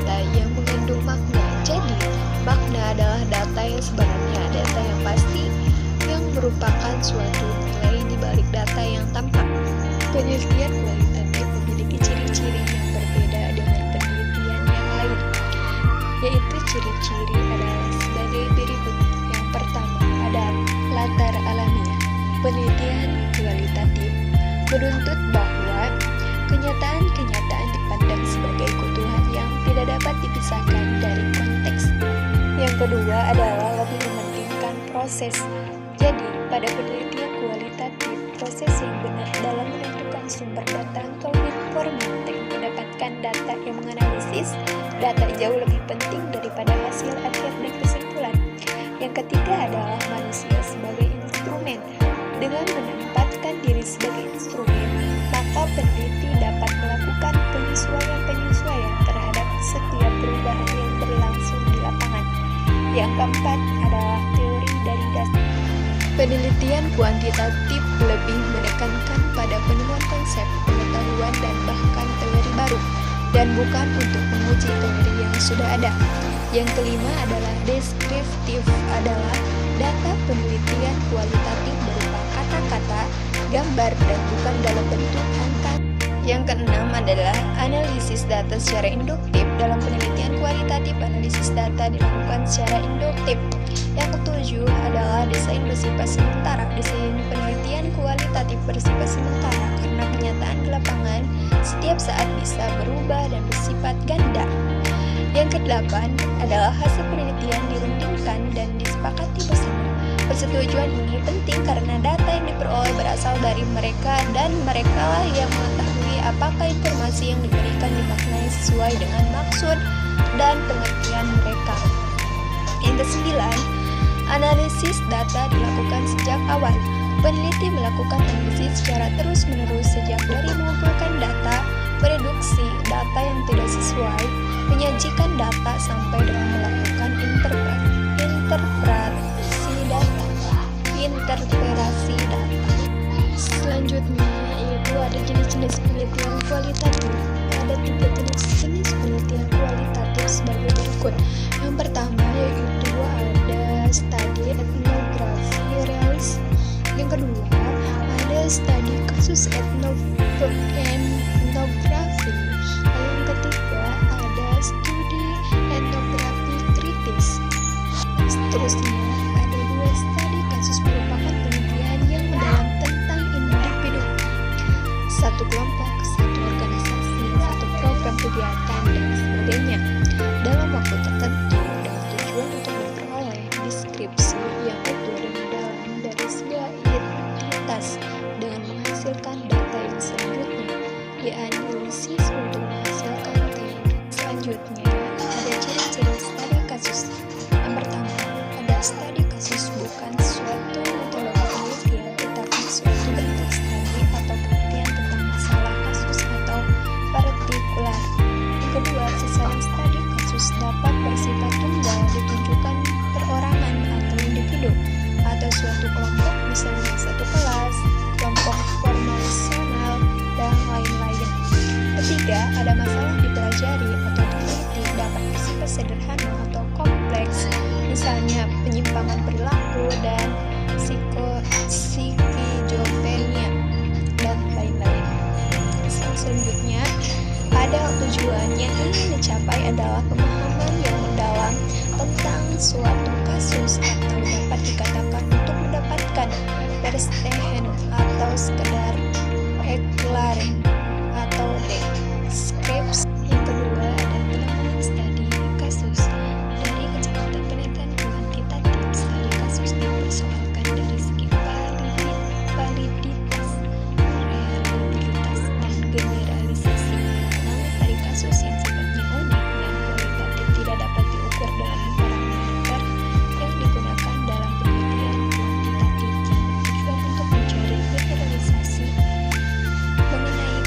data yang mengandung makna. Jadi, makna adalah data yang sebenarnya, data yang pasti, yang merupakan suatu nilai di balik data yang tampak. Penelitian kualitatif memiliki ciri-ciri yang berbeda dengan penelitian yang lain, yaitu ciri-ciri adalah sebagai berikut. Yang pertama ada latar alamiah. Penelitian kualitatif menuntut bahwa kenyataan-kenyataan dipandang sebagai kebutuhan yang tidak dapat dipisahkan dari konteks. Yang kedua adalah lebih mementingkan proses. Jadi, pada penelitian kualitatif, proses yang benar dalam menentukan sumber data atau format teknik mendapatkan data yang menganalisis data jauh lebih penting daripada hasil akhir dan kesimpulan. Yang ketiga adalah manusia sebagai instrumen. Dengan menempatkan diri sebagai instrumen, maka peneliti dapat melakukan penyesuaian-penyesuaian terhadap setiap perubahan yang berlangsung di lapangan. Yang keempat adalah teori dari dasar. Penelitian kuantitatif lebih menekankan pada penemuan konsep, pengetahuan, dan bahkan teori baru, dan bukan untuk menguji teori yang sudah ada. Yang kelima adalah deskriptif, adalah data penelitian kualitatif berupa kata-kata, gambar, dan bukan dalam bentuk angka. Yang keenam adalah analisis data secara induktif. Dalam penelitian kualitatif, analisis data dilakukan secara induktif. Yang ketujuh adalah desain bersifat sementara. Desain penelitian kualitatif bersifat sementara karena kenyataan di lapangan setiap saat bisa berubah dan bersifat ganda. Yang kedelapan adalah hasil penelitian dirundingkan dan disepakati bersama. Persetujuan ini penting karena data yang diperoleh berasal dari mereka dan merekalah yang mengetahui apakah informasi yang diberikan dimaknai sesuai dengan maksud dan pengertian mereka. Yang kesembilan, analisis data dilakukan sejak awal. Peneliti melakukan analisis secara terus-menerus sejak dari mengumpulkan data, prediksi data yang tidak sesuai, menyajikan data sampai dengan melakukan interpretasi data. Selanjutnya yaitu ada jenis-jenis penelitian kualitatif. Ada 3 jenis penelitian kualitatif sebagai berikut. Yang pertama yaitu ada studi etnografi realis. Yang kedua ada studi kasus etnografi. Yang ketiga ada studi etnografi kritis. Seterusnya ada 2 studi kasus merupakan penelitian yang mendalam tentang individu, satu kelompok, satu organisasi, satu program kegiatan, dan sebagainya dalam waktu tertentu dengan tujuan untuk memperoleh deskripsi yang utuh dan mendalam dari sebuah identitas dengan menghasilkan data yang selanjutnya dianalisis untuk menghasilkan teori. Selanjutnya ada ciri-ciri studi kasus. Yang pertama ada studi kasus bukan suatu metodologi penelitian tetapi suatu bentuk studi atau penelitian tentang masalah kasus atau partikular. Yang kedua, seseorang studi kasus dapat bersifat tunggal, ditunjukkan perorangan atau individu atau suatu kelompok, misalnya satu kelas, kelompok formasional, dan lain-lain. Ketiga, ada masalah dipelajari atau diteliti dapat bersifat sederhana atau kompleks, misalnya penyimpangan perilaku dan skizofrenia dan lain-lain. Selanjutnya, ada tujuan yang ingin dicapai adalah pemahaman yang mendalam tentang suatu kasus atau dapat dikatakan untuk mendapatkan perstehen atau sekedar erklärung atau deskripsi. Yang kedua ada pengembangan studi kasus. Dari kecepatan penelitian kuantitatif, studi kasus dipersoalkan dari segi validitas, reliabilitas, dan generalisasi. Namun dari kasus yang sifatnya unik dan kualitatif tidak dapat diukur dengan parameter yang digunakan dalam penelitian kuantitatif yang bertujuan untuk mencari generalisasi mengenai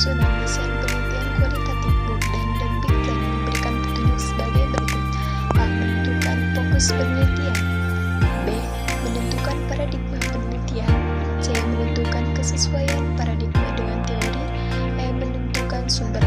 Penyusunan desain penelitian kualitatif Bookdan dan Bigplan memberikan petunjuk sebagai berikut. A. Menentukan fokus penelitian. B. Menentukan paradigma penelitian. C. Menentukan kesesuaian paradigma dengan teori. E. Menentukan sumber